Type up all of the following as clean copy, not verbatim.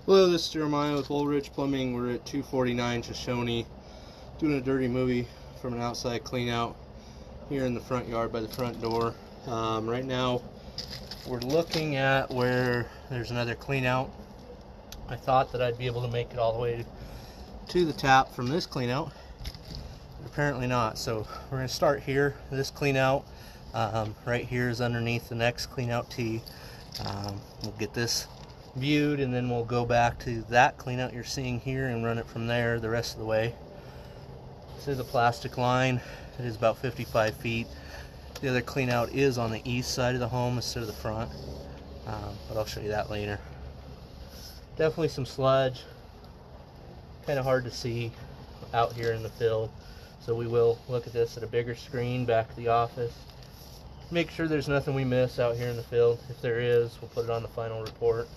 Hello, this is Jeremiah with Old Ridge Plumbing. We're at 249 Shoshoni doing a dirty movie from an outside clean out here in the front yard by the front door. Right now we're looking at where there's another clean out. I thought that I'd be able to make it all the way to the tap from this clean out, but apparently not. So we're going to start here. This clean out right here is underneath the next clean out tee. We'll get this viewed, and then we'll go back to that clean out you're seeing here and run it from there the rest of the way. This is a plastic line. It is about 55 feet. The other clean out is on the east side of the home instead of the front, but I'll show you that later. Definitely some sludge, kind of hard to see out here in the field, so we will look at this at a bigger screen back at the office. Make sure there's nothing we miss out here in the field. If there is, we'll put it on the final report.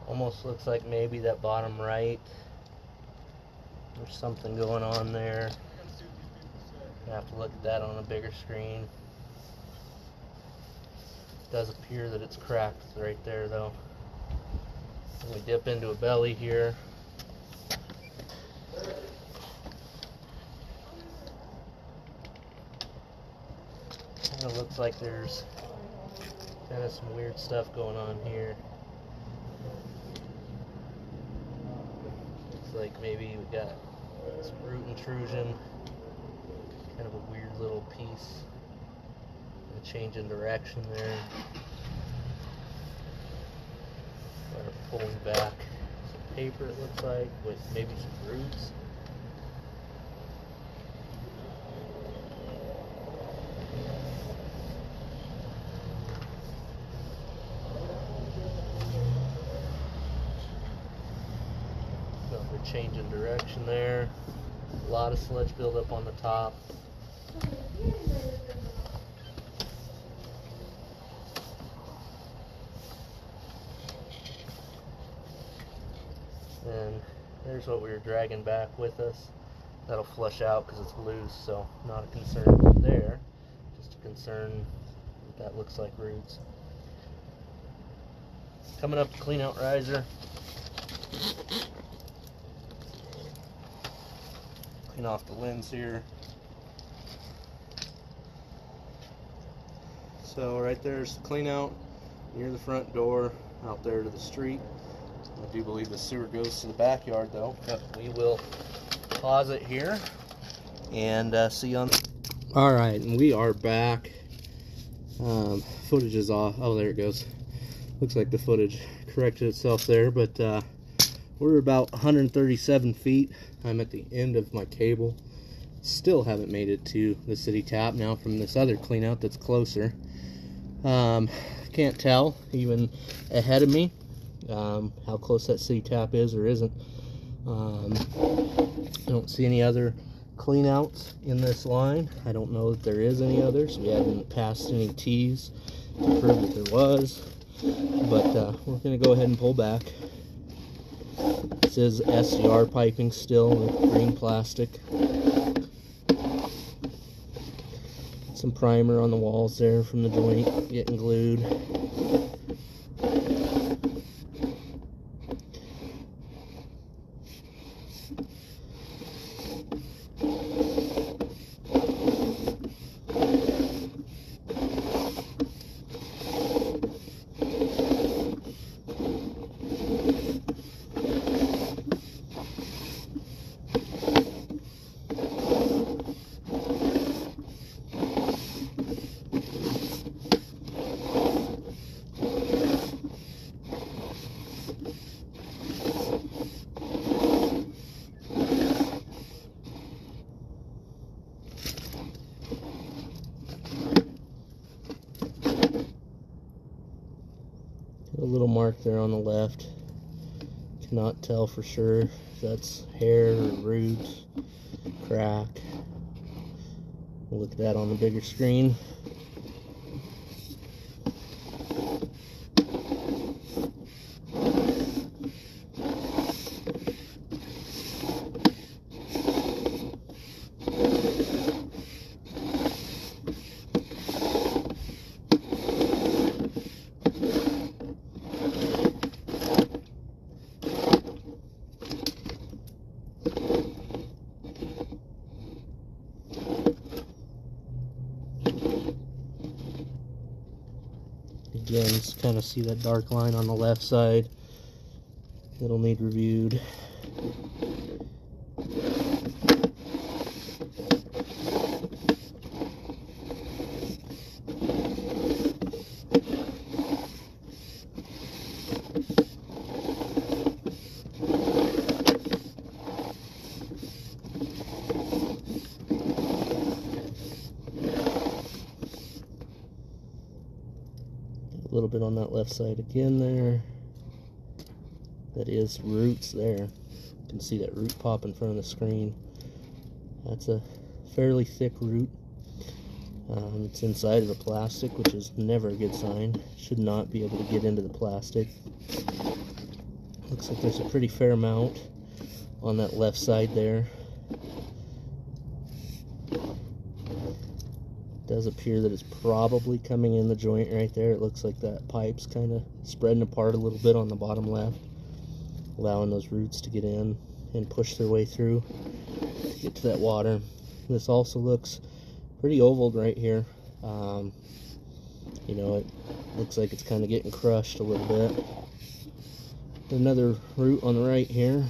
Almost looks like maybe that bottom right, there's something going on there. I have to look at that on a bigger screen. It does appear that it's cracked right there though. And we dip into a belly here. Kind of looks like there's kind of some weird stuff going on here. Like maybe we got some root intrusion, kind of a weird little piece, a change in direction there. Start pulling back some paper, it looks like, with maybe some roots. Change in direction there. A lot of sludge buildup on the top. And there's what we were dragging back with us. That'll flush out because it's loose, so not a concern there. Just a concern that looks like roots. Coming up to clean out riser. Off the lens here. So right there's the clean out near the front door out there to the street. I do believe the sewer goes to the backyard though, but we will pause it here and see you on. Alright, and we are back. Footage is off. Oh, there it goes. Looks like the footage corrected itself there, but we're about 137 feet. I'm at the end of my cable. Still haven't made it to the city tap now from this other clean out that's closer. Can't tell even ahead of me how close that city tap is or isn't. I don't see any other clean outs in this line. I don't know that there is any others. We haven't passed any T's to prove that there was, but we're going to go ahead and pull back. This is SCR piping still with green plastic. Some primer on the walls there from the joint getting glued. A little mark there on the left. Cannot tell for sure if that's hair or roots, crack. We'll look at that on the bigger screen. Again, just kind of see that dark line on the left side. It'll need reviewed. A little bit on that left side again there. That is roots there. You can see that root pop in front of the screen. That's a fairly thick root. It's inside of the plastic, which is never a good sign. Should not be able to get into the plastic. Looks like there's a pretty fair amount on that left side there. Does appear that it's probably coming in the joint right there. It looks like that pipe's kind of spreading apart a little bit on the bottom left, allowing those roots to get in and push their way through to get to that water. This also looks pretty oval right here. You know, it looks like it's kind of getting crushed a little bit. Another root on the right here,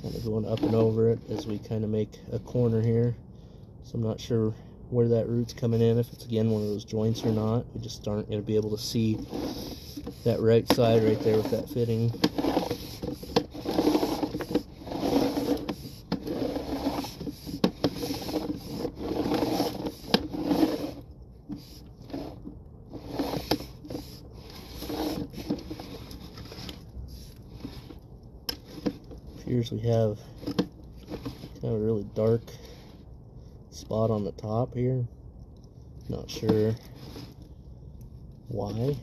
kind of going up and over it as we kind of make a corner here. So I'm not sure where that root's coming in, if it's again one of those joints or not. We just aren't going to be able to see that right side right there with that fitting. Appears we have kind of a really dark spot on the top here. Not sure why.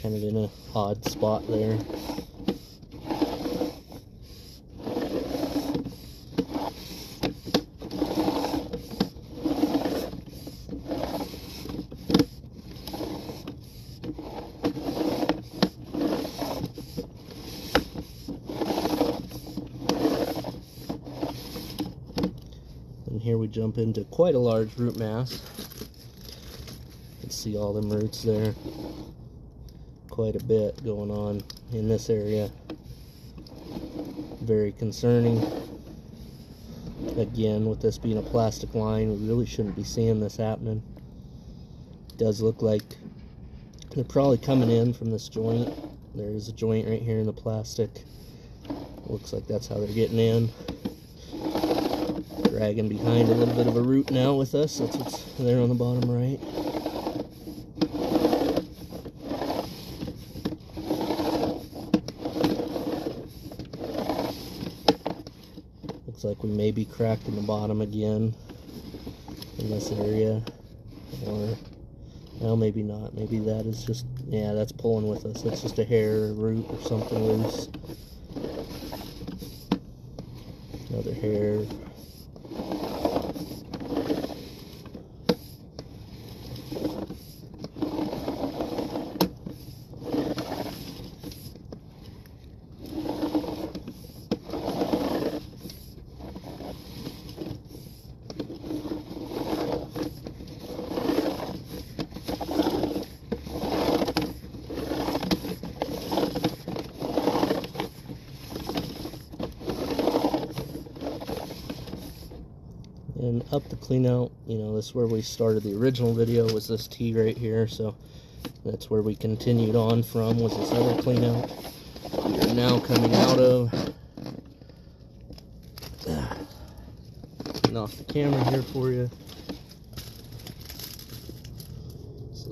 Kind of in an odd spot there. Here we jump into quite a large root mass. You can see all them roots there. Quite a bit going on in this area. Very concerning. Again, with this being a plastic line, we really shouldn't be seeing this happening. It does look like they're probably coming in from this joint. There is a joint right here in the plastic. Looks like that's how they're getting in. Dragging behind a little bit of a root now with us. That's what's there on the bottom right. Looks like we may be cracked in the bottom again in this area. Or, well, maybe not. Maybe that is just, yeah, that's pulling with us. That's just a hair or root or something loose. Another hair. And up the clean out, you know, this is where we started the original video, was this T right here, so that's where we continued on from, was this other clean out. We are now coming out of, getting off the camera here for you. So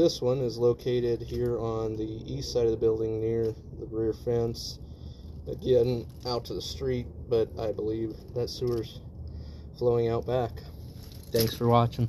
this one is located here on the east side of the building near the rear fence. Again, out to the street, but I believe that sewer's flowing out back. Thanks for watching.